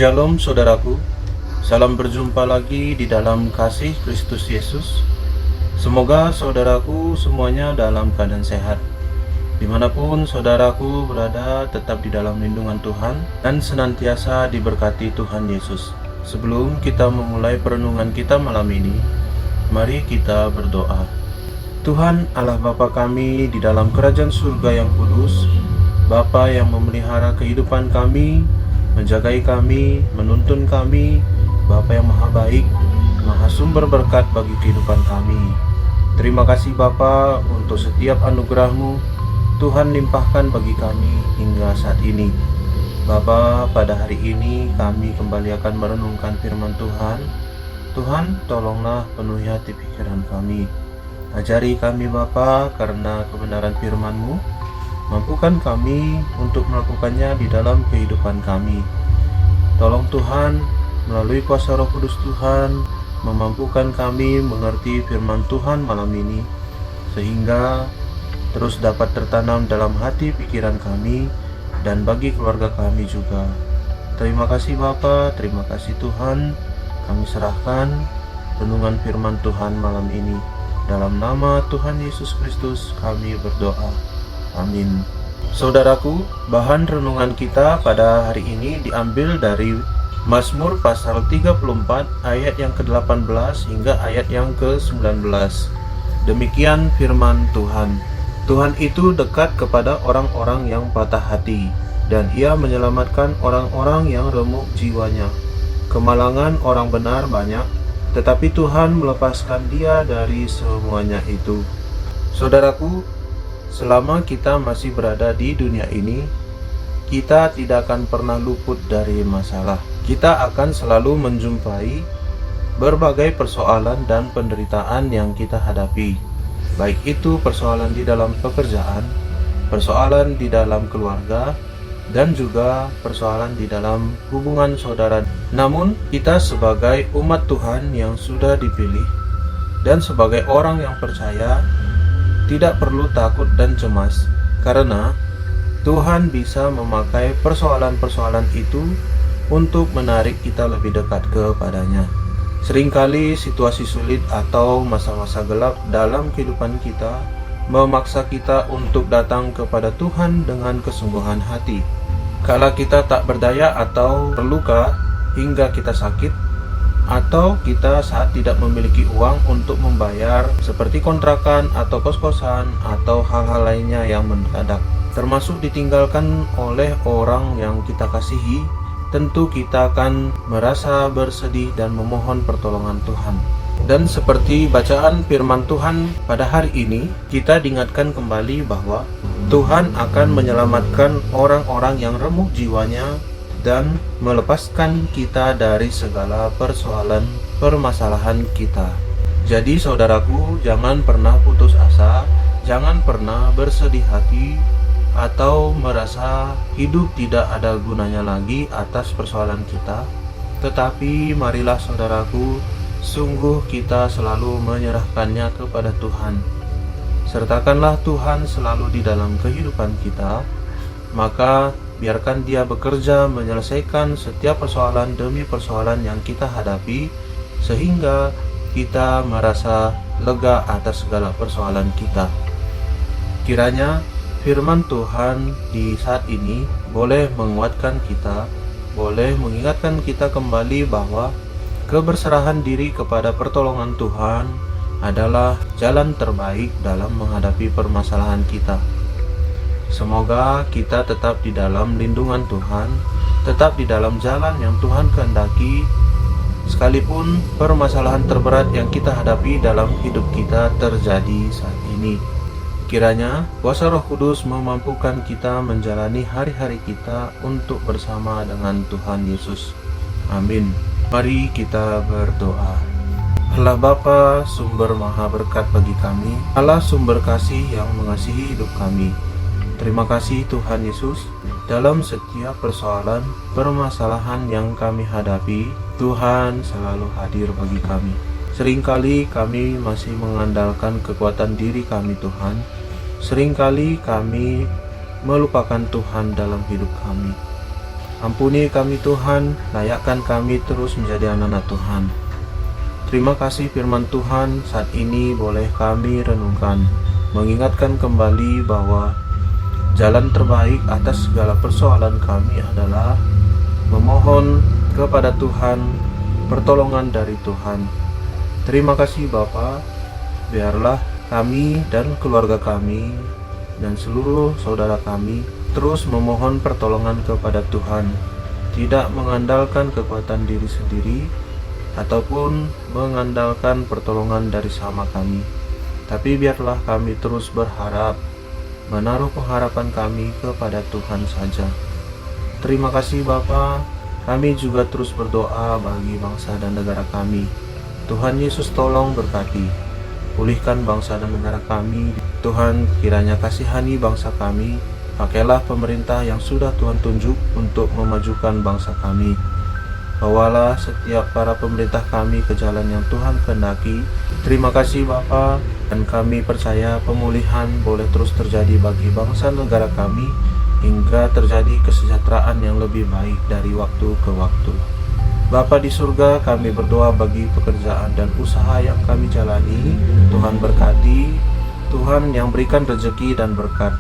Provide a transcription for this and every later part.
Shalom saudaraku, salam berjumpa lagi di dalam kasih Kristus Yesus. Semoga saudaraku semuanya dalam keadaan sehat. Dimanapun saudaraku berada, tetap di dalam lindungan Tuhan dan senantiasa diberkati Tuhan Yesus. Sebelum kita memulai perenungan kita malam ini, mari kita berdoa. Tuhan Allah Bapa kami di dalam kerajaan surga yang kudus, Bapa yang memelihara kehidupan kami, menjagai kami, menuntun kami, Bapa yang maha baik, maha sumber berkat bagi kehidupan kami. Terima kasih Bapa untuk setiap anugerah-Mu Tuhan limpahkan bagi kami hingga saat ini. Bapa, pada hari ini kami kembali akan merenungkan firman Tuhan. Tuhan, tolonglah penuhi hati pikiran kami. Ajari kami Bapa, karena kebenaran firman-Mu mampukan kami untuk melakukannya di dalam kehidupan kami. Tolong Tuhan, melalui kuasa Roh Kudus Tuhan, memampukan kami mengerti firman Tuhan malam ini, sehingga terus dapat tertanam dalam hati pikiran kami dan bagi keluarga kami juga. Terima kasih Bapa, terima kasih Tuhan. Kami serahkan renungan firman Tuhan malam ini. Dalam nama Tuhan Yesus Kristus kami berdoa. Amin. Saudaraku, bahan renungan kita pada hari ini diambil dari Mazmur pasal 34 ayat yang ke-18 hingga ayat yang ke-19. Demikian firman Tuhan. Tuhan itu dekat kepada orang-orang yang patah hati, dan Ia menyelamatkan orang-orang yang remuk jiwanya. Kemalangan orang benar banyak, tetapi Tuhan melepaskan dia dari semuanya itu. Saudaraku, selama kita masih berada di dunia ini, kita tidak akan pernah luput dari masalah. Kita akan selalu menjumpai berbagai persoalan dan penderitaan yang kita hadapi. Baik itu persoalan di dalam pekerjaan, persoalan di dalam keluarga, dan juga persoalan di dalam hubungan saudara. Namun, kita sebagai umat Tuhan yang sudah dipilih dan sebagai orang yang percaya, tidak perlu takut dan cemas, karena Tuhan bisa memakai persoalan-persoalan itu untuk menarik kita lebih dekat kepadanya. Seringkali situasi sulit atau masa-masa gelap dalam kehidupan kita memaksa kita untuk datang kepada Tuhan dengan kesungguhan hati. Kala kita tak berdaya atau terluka hingga kita sakit, atau kita saat tidak memiliki uang untuk membayar seperti kontrakan atau kos-kosan atau hal-hal lainnya yang mendadak, termasuk ditinggalkan oleh orang yang kita kasihi, tentu kita akan merasa bersedih dan memohon pertolongan Tuhan. Dan seperti bacaan firman Tuhan pada hari ini, kita diingatkan kembali bahwa Tuhan akan menyelamatkan orang-orang yang remuk jiwanya dan melepaskan kita dari segala persoalan permasalahan kita. Jadi saudaraku, jangan pernah putus asa, jangan pernah bersedih hati atau merasa hidup tidak ada gunanya lagi atas persoalan kita. Tetapi marilah saudaraku, sungguh kita selalu menyerahkannya kepada Tuhan. Sertakanlah Tuhan selalu di dalam kehidupan kita, maka biarkan Dia bekerja menyelesaikan setiap persoalan demi persoalan yang kita hadapi, sehingga kita merasa lega atas segala persoalan kita. Kiranya firman Tuhan di saat ini boleh menguatkan kita, boleh mengingatkan kita kembali bahwa keberserahan diri kepada pertolongan Tuhan adalah jalan terbaik dalam menghadapi permasalahan kita. Semoga kita tetap di dalam lindungan Tuhan, tetap di dalam jalan yang Tuhan kehendaki, sekalipun permasalahan terberat yang kita hadapi dalam hidup kita terjadi saat ini. Kiranya kuasa Roh Kudus memampukan kita menjalani hari-hari kita untuk bersama dengan Tuhan Yesus. Amin. Mari kita berdoa. Allah Bapa, sumber maha berkat bagi kami, Allah sumber kasih yang mengasihi hidup kami. Terima kasih Tuhan Yesus, dalam setiap persoalan, permasalahan yang kami hadapi, Tuhan selalu hadir bagi kami. Seringkali kami masih mengandalkan kekuatan diri kami Tuhan, seringkali kami melupakan Tuhan dalam hidup kami. Ampuni kami Tuhan, layakkan kami terus menjadi anak-anak Tuhan. Terima kasih firman Tuhan saat ini boleh kami renungkan, mengingatkan kembali bahwa jalan terbaik atas segala persoalan kami adalah memohon kepada Tuhan pertolongan dari Tuhan. Terima kasih Bapa, biarlah kami dan keluarga kami dan seluruh saudara kami terus memohon pertolongan kepada Tuhan, tidak mengandalkan kekuatan diri sendiri ataupun mengandalkan pertolongan dari sama kami, tapi biarlah kami terus berharap, menaruh pengharapan kami kepada Tuhan saja. Terima kasih Bapa. Kami juga terus berdoa bagi bangsa dan negara kami. Tuhan Yesus tolong berkati, pulihkan bangsa dan negara kami. Tuhan kiranya kasihani bangsa kami. Pakailah pemerintah yang sudah Tuhan tunjuk untuk memajukan bangsa kami. Bawalah setiap para pemerintah kami ke jalan yang Tuhan kehendaki. Terima kasih Bapa, dan kami percaya pemulihan boleh terus terjadi bagi bangsa negara kami hingga terjadi kesejahteraan yang lebih baik dari waktu ke waktu. Bapa di surga, kami berdoa bagi pekerjaan dan usaha yang kami jalani. Tuhan berkati, Tuhan yang berikan rezeki dan berkat,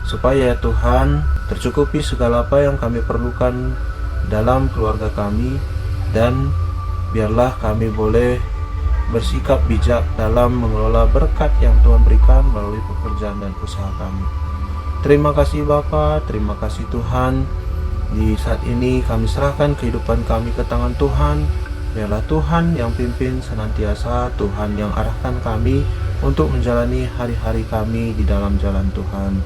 supaya Tuhan tercukupi segala apa yang kami perlukan dalam keluarga kami, dan biarlah kami boleh bersikap bijak dalam mengelola berkat yang Tuhan berikan melalui pekerjaan dan usaha kami. Terima kasih Bapa, terima kasih Tuhan. Di saat ini kami serahkan kehidupan kami ke tangan Tuhan. Biarlah Tuhan yang pimpin senantiasa, Tuhan yang arahkan kami untuk menjalani hari-hari kami di dalam jalan Tuhan.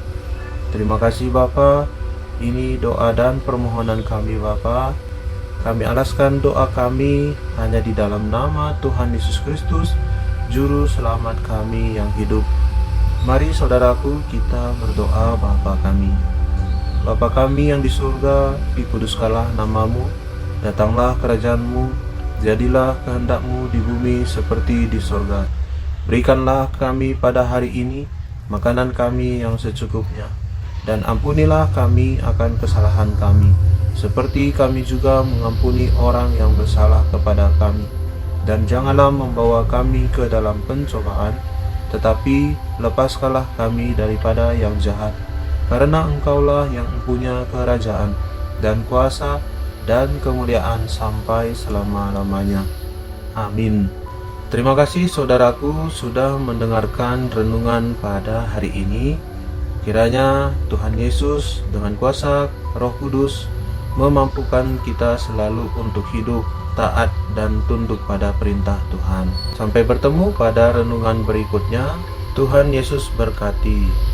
Terima kasih Bapa. Ini doa dan permohonan kami Bapa. Kami alaskan doa kami hanya di dalam nama Tuhan Yesus Kristus, Juru Selamat kami yang hidup. Mari saudaraku, kita berdoa. Bapa kami. Bapa kami yang di surga, dikuduskanlah namamu, datanglah kerajaanmu, jadilah kehendakmu di bumi seperti di surga. Berikanlah kami pada hari ini makanan kami yang secukupnya, dan ampunilah kami akan kesalahan kami, seperti kami juga mengampuni orang yang bersalah kepada kami. Dan janganlah membawa kami ke dalam pencobaan, tetapi lepaskanlah kami daripada yang jahat. Karena Engkaulah yang mempunyai kerajaan dan kuasa dan kemuliaan sampai selama-lamanya. Amin. Terima kasih saudaraku sudah mendengarkan renungan pada hari ini. Kiranya Tuhan Yesus dengan kuasa Roh Kudus memampukan kita selalu untuk hidup taat dan tunduk pada perintah Tuhan. Sampai bertemu pada renungan berikutnya. Tuhan Yesus berkati.